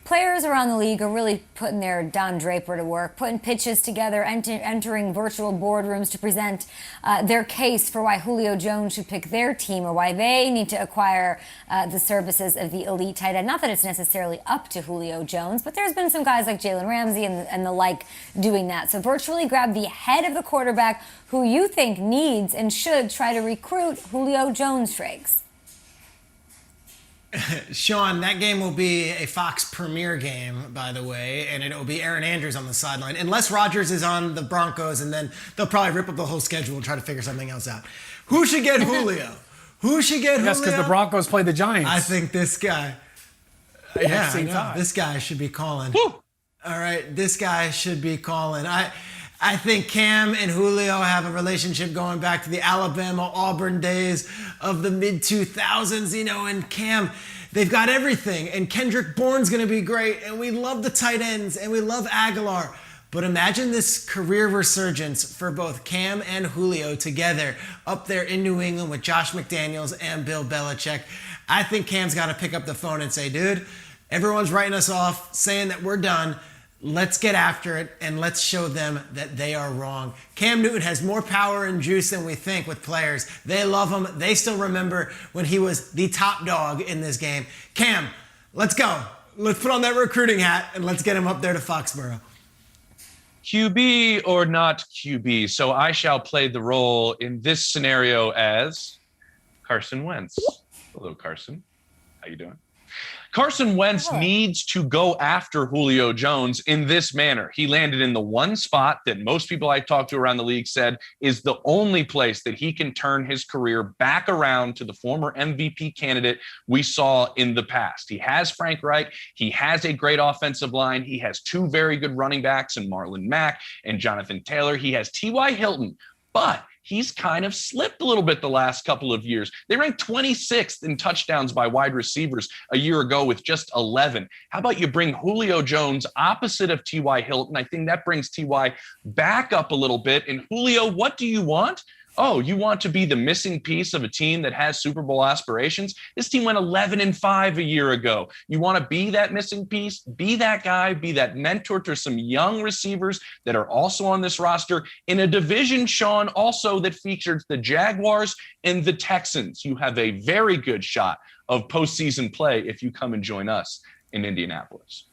players around the league are really putting their Don Draper to work, putting pitches together, entering virtual boardrooms to present their case for why Julio Jones should pick their team or why they need to acquire the services of the elite tight end. Not that it's necessarily up to Julio Jones, but there's been some guys like Jalen Ramsey and the like doing that. So virtually grab the head of the quarterback who you think needs and should try to recruit Julio Jones, Frakes. Sean, that game will be a Fox premiere game, by the way, and it will be Aaron Andrews on the sideline, unless Rodgers is on the Broncos, and then they'll probably rip up the whole schedule and try to figure something else out. Who should get Julio? Who should get Julio? Yes, because the Broncos play the Giants. I think this guy. Yeah, I know. This guy should be calling. Woo! All right, this guy should be calling. I think Cam and Julio have a relationship going back to the Alabama-Auburn days of the mid-2000s, and Cam, they've got everything. And Kendrick Bourne's going to be great, and we love the tight ends, and we love Aguilar. But imagine this career resurgence for both Cam and Julio together up there in New England with Josh McDaniels and Bill Belichick. I think Cam's got to pick up the phone and say, dude, everyone's writing us off, saying that we're done. Let's get after it, and let's show them that they are wrong. Cam Newton has more power and juice than we think with players. They love him. They still remember when he was the top dog in this game. Cam, let's go. Let's put on that recruiting hat, and let's get him up there to Foxborough. QB or not QB? So I shall play the role in this scenario as Carson Wentz. Hello, Carson. How you doing? Carson Wentz needs to go after Julio Jones in this manner. He landed in the one spot that most people I talked to around the league said is the only place that he can turn his career back around to the former MVP candidate we saw in the past. He has Frank Reich. He has a great offensive line. He has two very good running backs in Marlon Mack and Jonathan Taylor. He has T.Y. Hilton, but he's kind of slipped a little bit the last couple of years. They ranked 26th in touchdowns by wide receivers a year ago with just 11. How about you bring Julio Jones opposite of T.Y. Hilton? I think that brings T.Y. back up a little bit. And Julio, what do you want? Oh, you want to be the missing piece of a team that has Super Bowl aspirations? This team went 11-5 a year ago. You want to be that missing piece? Be that guy, be that mentor to some young receivers that are also on this roster in a division, Sean, also that features the Jaguars and the Texans. You have a very good shot of postseason play if you come and join us in Indianapolis.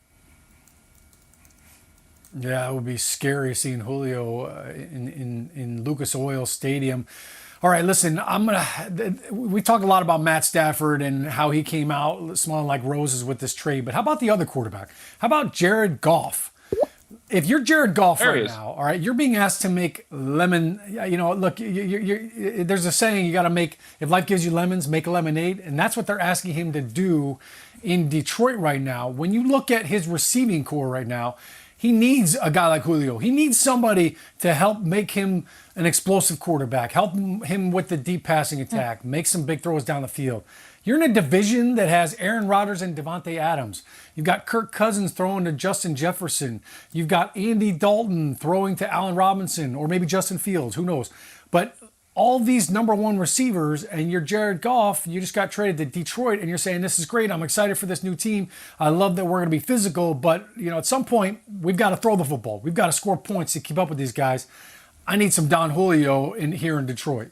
Yeah, it would be scary seeing Julio in Lucas Oil Stadium. All right, listen, we talked a lot about Matt Stafford and how he came out smelling like roses with this trade, but how about the other quarterback? How about Jared Goff? If you're Jared Goff right now, all right, you're being asked to make lemon. Look, there's a saying, you got to make, if life gives you lemons, make a lemonade. And that's what they're asking him to do in Detroit right now. When you look at his receiving core right now, he needs a guy like Julio. He needs somebody to help make him an explosive quarterback, help him with the deep passing attack, make some big throws down the field. You're in a division that has Aaron Rodgers and Devontae Adams. You've got Kirk Cousins throwing to Justin Jefferson. You've got Andy Dalton throwing to Allen Robinson or maybe Justin Fields. Who knows? But all these number one receivers, and you're Jared Goff, you just got traded to Detroit, and you're saying, this is great. I'm excited for this new team. I love that we're going to be physical, but at some point, we've got to throw the football. We've got to score points to keep up with these guys. I need some Don Julio here in Detroit.